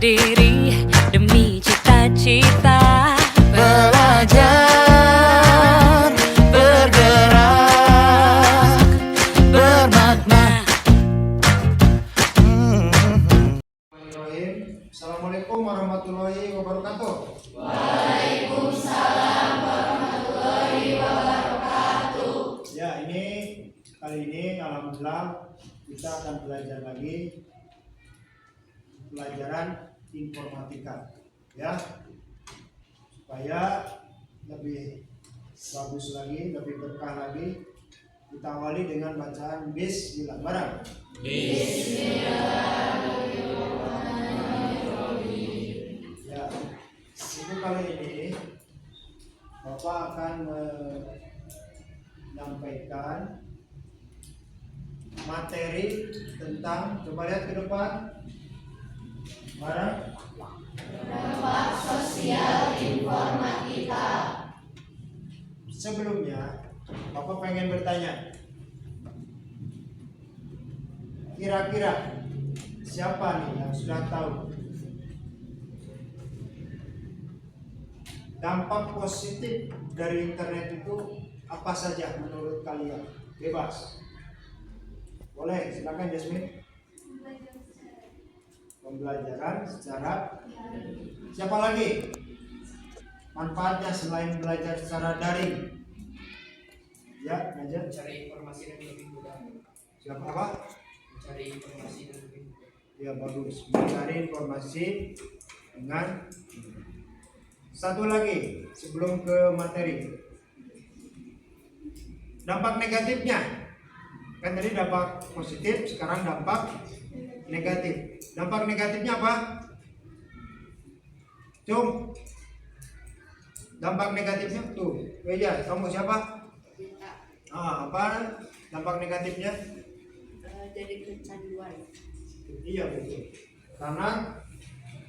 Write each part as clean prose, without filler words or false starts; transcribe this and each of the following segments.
diri demi cita-cita. Belajar, bergerak, bermakna. Assalamualaikum warahmatullahi wabarakatuh. Ya, kali ini alhamdulillah kita akan belajar lagi pelajaran informatika, ya, supaya lebih bagus lagi, lebih berkah lagi. Kita awali dengan bacaan Bismillah bareng. Ya, itu kali ini Bapak akan menyampaikan materi tentang, coba lihat ke depan bareng, dampak sosial informatika. Sebelumnya Bapak pengen bertanya, kira-kira siapa nih yang sudah tahu dampak positif dari internet itu apa saja menurut kalian? Bebas. Boleh, silakan Jasmine. Pembelajaran secara siapa lagi? Manfaatnya selain belajar secara daring. Ya, Najat. Cari informasi yang lebih mudah. Siapa apa? Cari informasi yang lebih mudah. Ya, bagus. Mencari informasi dengan satu lagi sebelum ke materi. Dampak negatifnya. Kan tadi dampak positif, sekarang dampak negatif. Dampak negatifnya apa? Cung. Dampak negatifnya tuh. Ya, kamu siapa? Apa dampak negatifnya? Jadi kecanduan. Iya, betul. Karena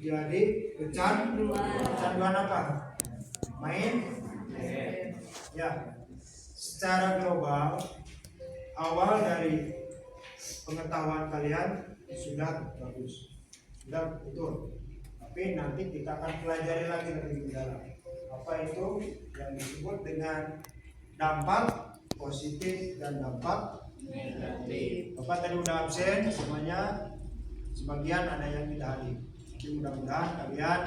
jadi kecanduan apa? Main? Ya. Secara global, awal dari pengetahuan kalian sudah bagus, sudah betul. Tapi nanti kita akan pelajari lagi lebih dalam. Apa itu yang disebut dengan dampak positif dan dampak negatif. Bapak tadi udah absen semuanya, sebagian ada yang tidak hadir. Tapi mudah-mudahan kalian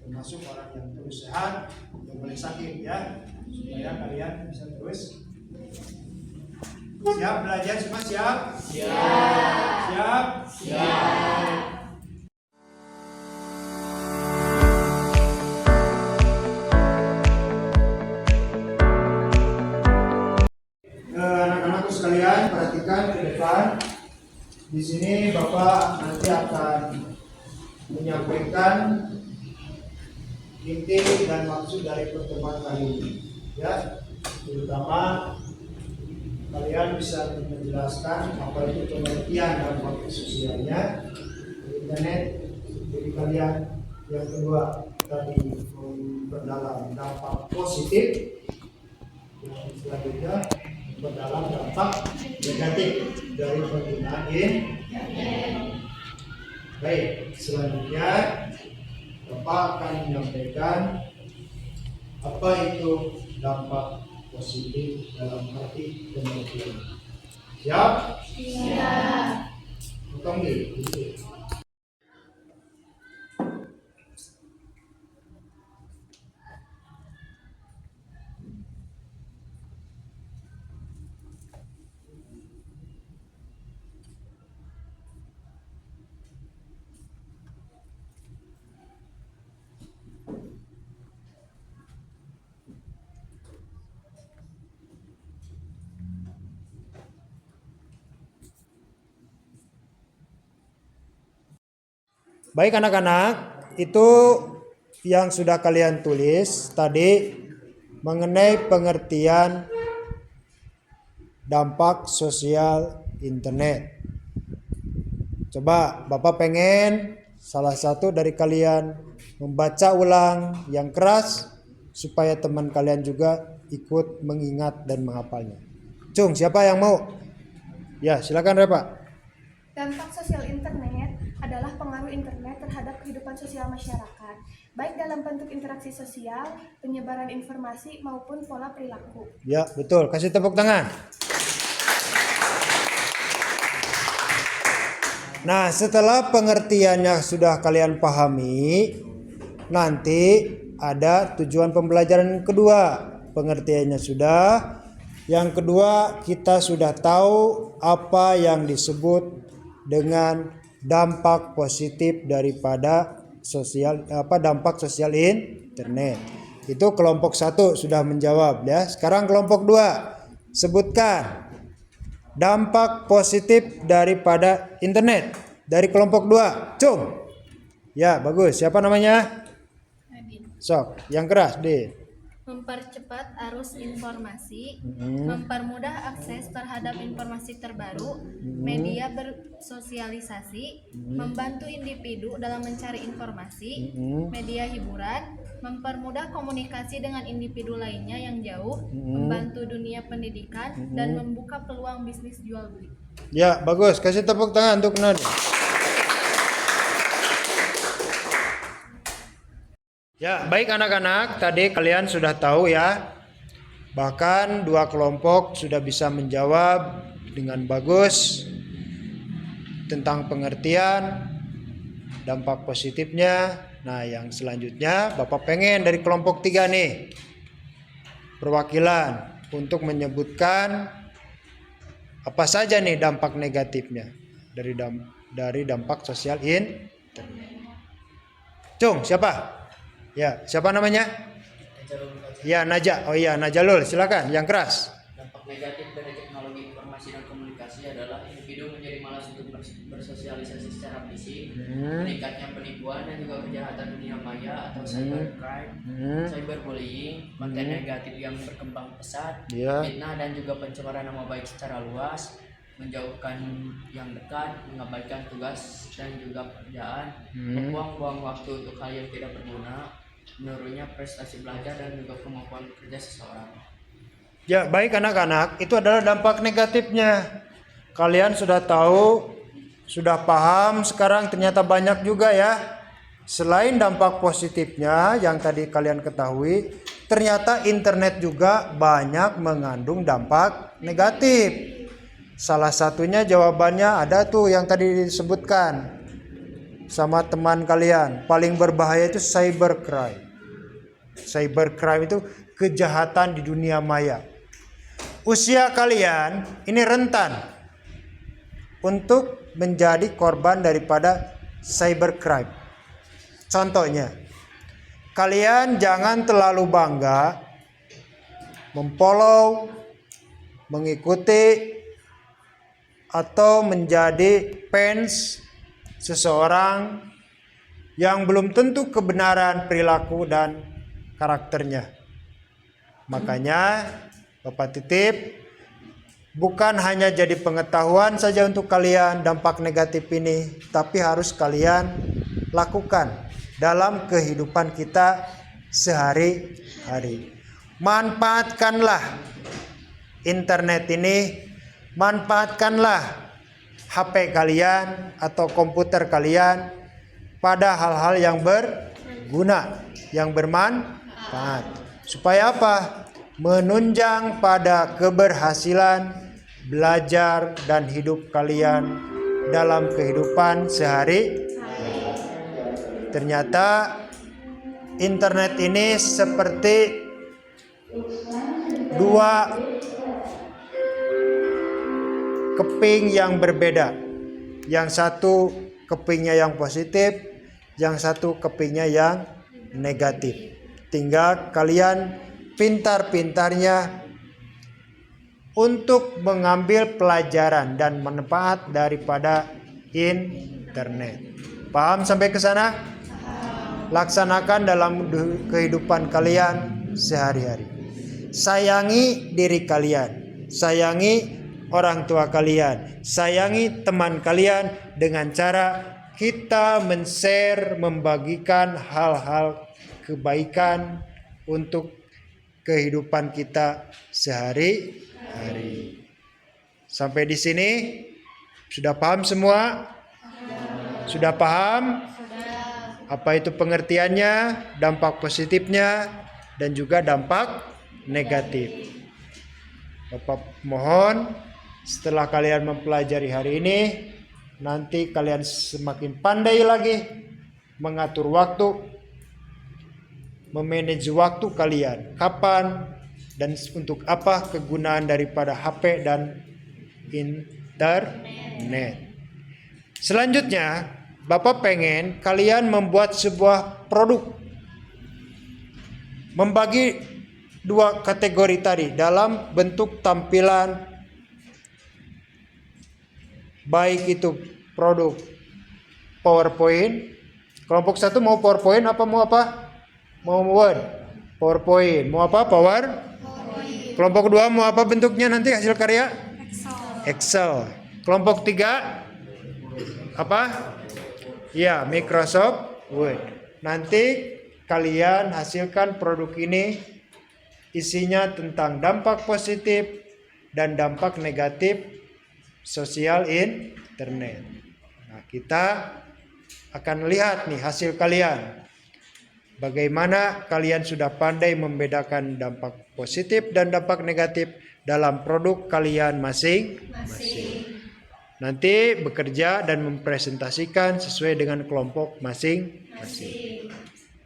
termasuk orang yang terus sehat, yang boleh sakit ya, supaya kalian bisa terus siap belajar. Semua siap? Siap. Anak-anakku sekalian, perhatikan ke depan. Di sini Bapak nanti akan menyampaikan inti dan maksud dari pertemuan kali ini, ya. Terutama kalian bisa menjelaskan apa itu pengertian dampak sosialnya internet. Jadi kalian yang kedua tadi memperdalam dampak positif, yang selanjutnya memperdalam dampak negatif dari penggunaan internet. Baik, selanjutnya Bapak akan menyampaikan apa itu dampak positif dalam arti pengertian. Siap? Potong di sini. Baik anak-anak, itu yang sudah kalian tulis tadi mengenai pengertian dampak sosial internet. Coba Bapak pengen salah satu dari kalian membaca ulang yang keras supaya teman kalian juga ikut mengingat dan menghafalnya. Cung, siapa yang mau? Ya, silakan Repa. Dampak sosial internet adalah pengaruh internet terhadap kehidupan sosial masyarakat, baik dalam bentuk interaksi sosial, penyebaran informasi, maupun pola perilaku. Ya, betul. Kasih tepuk tangan. Nah, setelah pengertiannya sudah kalian pahami, nanti ada tujuan pembelajaran kedua. Pengertiannya sudah. Yang kedua, kita sudah tahu apa yang disebut dengan dampak positif daripada dampak sosial internet. Itu kelompok 1 sudah menjawab ya. Sekarang kelompok 2. Sebutkan dampak positif daripada internet dari kelompok 2. Cung. Ya, bagus. Siapa namanya? Sok, yang keras, Din. Mempercepat arus informasi, mempermudah akses terhadap informasi terbaru, media bersosialisasi, membantu individu dalam mencari informasi, media hiburan, mempermudah komunikasi dengan individu lainnya yang jauh, membantu dunia pendidikan, dan membuka peluang bisnis jual beli. Ya, bagus. Kasih tepuk tangan untuk Nadia. Ya, baik anak-anak, tadi kalian sudah tahu ya. Bahkan 2 kelompok sudah bisa menjawab dengan bagus tentang pengertian, dampak positifnya. Nah, yang selanjutnya Bapak pengen dari kelompok 3 nih, perwakilan untuk menyebutkan apa saja nih dampak negatifnya dari dampak sosial internet. Cung, siapa? Ya, siapa namanya? Ya, Naja. Oh iya, Najalul, silakan. Yang keras. Dampak negatif dari teknologi informasi dan komunikasi adalah individu menjadi malas untuk bersosialisasi secara fisik, meningkatnya penipuan dan juga kejahatan dunia maya atau cybercrime, cyberbullying, konten negatif yang berkembang pesat, fitnah dan juga pencemaran nama baik secara luas, menjauhkan yang dekat, mengabaikan tugas dan juga pekerjaan, membuang-buang waktu untuk hal yang tidak berguna, menurunnya prestasi belajar dan juga kemampuan kerja seseorang. Ya, baik anak-anak, itu adalah dampak negatifnya. Kalian sudah tahu, sudah paham, sekarang ternyata banyak juga ya. Selain dampak positifnya yang tadi kalian ketahui, ternyata internet juga banyak mengandung dampak negatif. Salah satunya jawabannya ada tuh yang tadi disebutkan sama teman kalian. Paling berbahaya itu cybercrime. Cybercrime itu kejahatan di dunia maya. Usia kalian ini rentan untuk menjadi korban daripada cybercrime. Contohnya, kalian jangan terlalu bangga memfollow, mengikuti, atau menjadi fans seseorang yang belum tentu kebenaran perilaku dan karakternya. Makanya Bapak titip, bukan hanya jadi pengetahuan saja untuk kalian dampak negatif ini, tapi harus kalian lakukan dalam kehidupan kita sehari-hari. Manfaatkanlah internet ini, manfaatkanlah HP kalian atau komputer kalian pada hal-hal yang berguna, yang bermanfaat. Supaya apa? Menunjang pada keberhasilan belajar dan hidup kalian dalam kehidupan sehari. Ternyata internet ini seperti dua keping yang berbeda. Yang satu kepingnya yang positif, yang satu kepingnya yang negatif. Tinggal kalian pintar-pintarnya untuk mengambil pelajaran dan manfaat daripada internet. Paham sampai ke sana? Laksanakan dalam kehidupan kalian sehari-hari. Sayangi diri kalian, sayangi orang tua kalian, sayangi teman kalian dengan cara kita men-share, membagikan hal-hal kebaikan untuk kehidupan kita sehari-hari. Sampai di sini sudah paham semua? Sudah paham? Apa itu pengertiannya, dampak positifnya, dan juga dampak negatif. Bapak mohon setelah kalian mempelajari hari ini, nanti kalian semakin pandai lagi mengatur waktu, memanage waktu kalian. Kapan dan untuk apa kegunaan daripada HP dan internet. Selanjutnya, Bapak pengen kalian membuat sebuah produk. Membagi dua kategori tadi dalam bentuk tampilan, baik itu produk PowerPoint. Kelompok 1 mau PowerPoint apa mau apa? Mau Word. PowerPoint. Mau apa? PowerPoint. Kelompok 2 mau apa bentuknya nanti hasil karya? Excel. Kelompok 3 apa? Ya, Microsoft Word. Nanti kalian hasilkan produk ini, isinya tentang dampak positif dan dampak negatif sosial internet. Nah, kita akan lihat nih hasil kalian. Bagaimana kalian sudah pandai membedakan dampak positif dan dampak negatif dalam produk kalian masing-masing. Nanti bekerja dan mempresentasikan sesuai dengan kelompok masing-masing.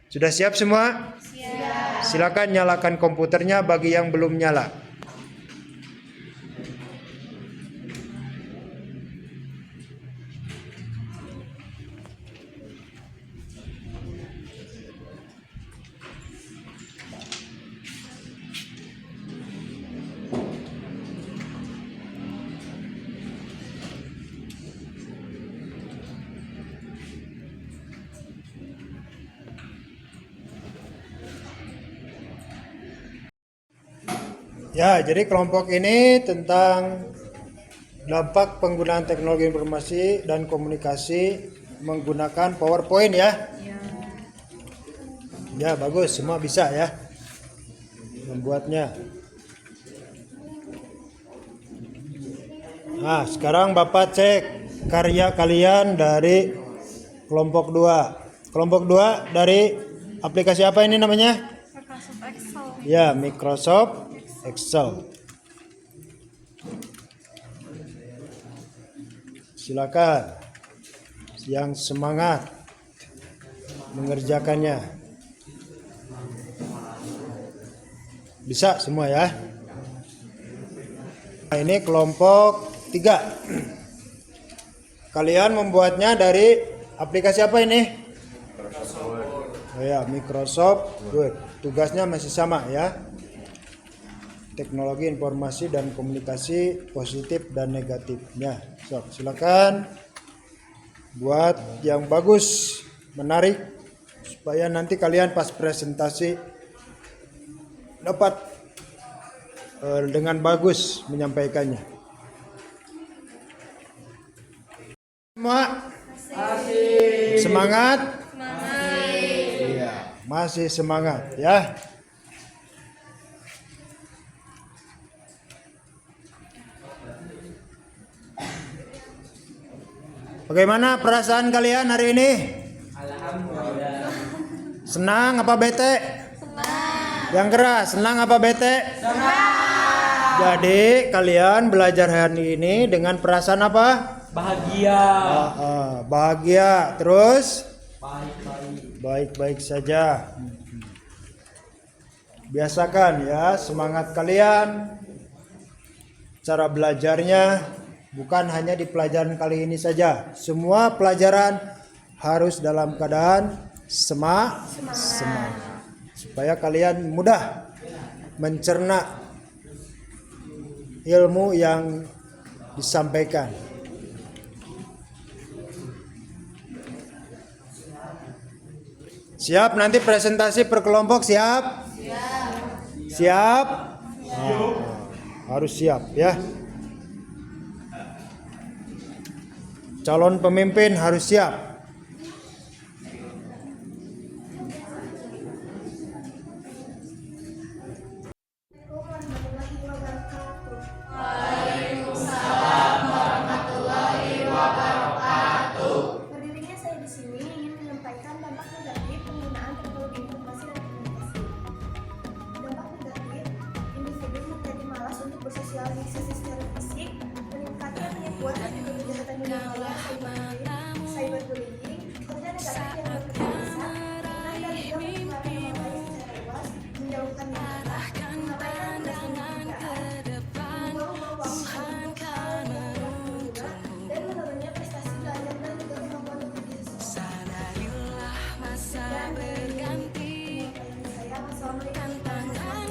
Sudah siap semua? Siap. Silakan nyalakan komputernya bagi yang belum nyala. Ya, jadi kelompok ini tentang dampak penggunaan teknologi informasi dan komunikasi menggunakan PowerPoint ya. Ya, bagus, semua bisa ya membuatnya. Nah, sekarang Bapak cek karya kalian dari kelompok 2. Kelompok 2 dari aplikasi apa ini namanya? Microsoft Excel. Ya, Microsoft Excel. Silakan yang semangat mengerjakannya. Bisa semua ya. Nah, ini kelompok 3. Kalian membuatnya dari aplikasi apa ini? Oh ya, Microsoft Word. Tugasnya masih sama ya. Teknologi informasi dan komunikasi positif dan negatifnya. So, silakan buat yang bagus, menarik, supaya nanti kalian pas presentasi dapat dengan bagus menyampaikannya. Semua semangat? Iya, masih semangat ya. Bagaimana perasaan kalian hari ini? Alhamdulillah. Senang apa bete? Senang. Yang keras, senang apa bete? Senang. Jadi kalian belajar hari ini dengan perasaan apa? Bahagia. Bahagia. Terus? Baik-baik. Baik-baik saja. Biasakan ya semangat kalian. Cara belajarnya bukan hanya di pelajaran kali ini saja. Semua pelajaran harus dalam keadaan semangat. Supaya kalian mudah mencerna ilmu yang disampaikan. Siap nanti presentasi per kelompok siap? Siap? Harus siap ya. Calon pemimpin harus siap. Berdirinya cyberbullying, kerja negatif yang berkaitan dengan dan juga menciptakan nama baik secara luas, menjauhkan masalah, mengabaikan dan membuang-buang waktu, dan menurunnya prestasi belajar dan juga kemampuan bekerja seseorang. Dan penyampaian saya, wassalamualaikum warahmatullahi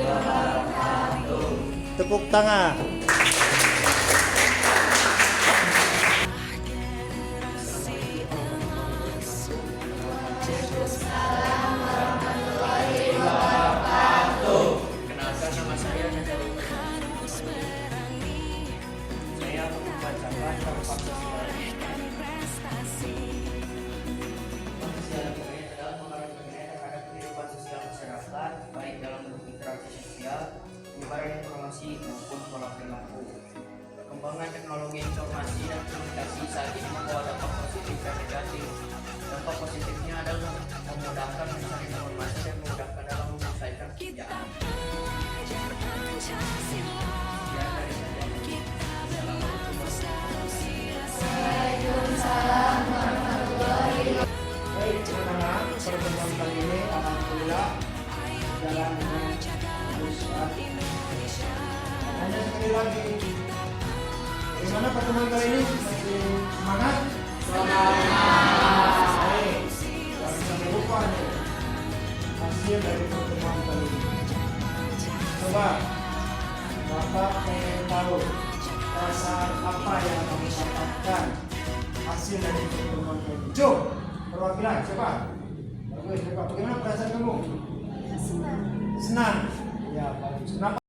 wabarakatuh. Teknologi Tepuk tangan. Kenalkan, nama saya Nazaruddin. Saya akan membacakan dampak sosial. Sosial ini adalah pengaruh terhadap kehidupan sosial masyarakat, baik dalam bentuk interaksi sosial, penyebaran informasi maupun pola perilaku. Perkembangan teknologi informasi dan komunikasi saat ini membawa dampak positif dan negatif. Dampak positifnya adalah memudahkan mencari informasi dan memudahkan dalam menyelesaikan pekerjaan. Ya, dari saya. Baik, teman-teman, pertemuan kali ini alhamdulillah jalan dengan bagus. Hanya sekali lagi, bagaimana pertemuan kali ini? Masih semangat? Baik, jangan sampai lupa nih hasil dari pertemuan kali ini. Coba Bapak pengen tahu perasaan apa yang kamu dapatkan hasil dari pertemuan kali ini. Cuk, perwakilan siapa? Bagus, coba. Bagaimana perasaan kamu? Senang. Senang. Ya, bagus. Kenapa?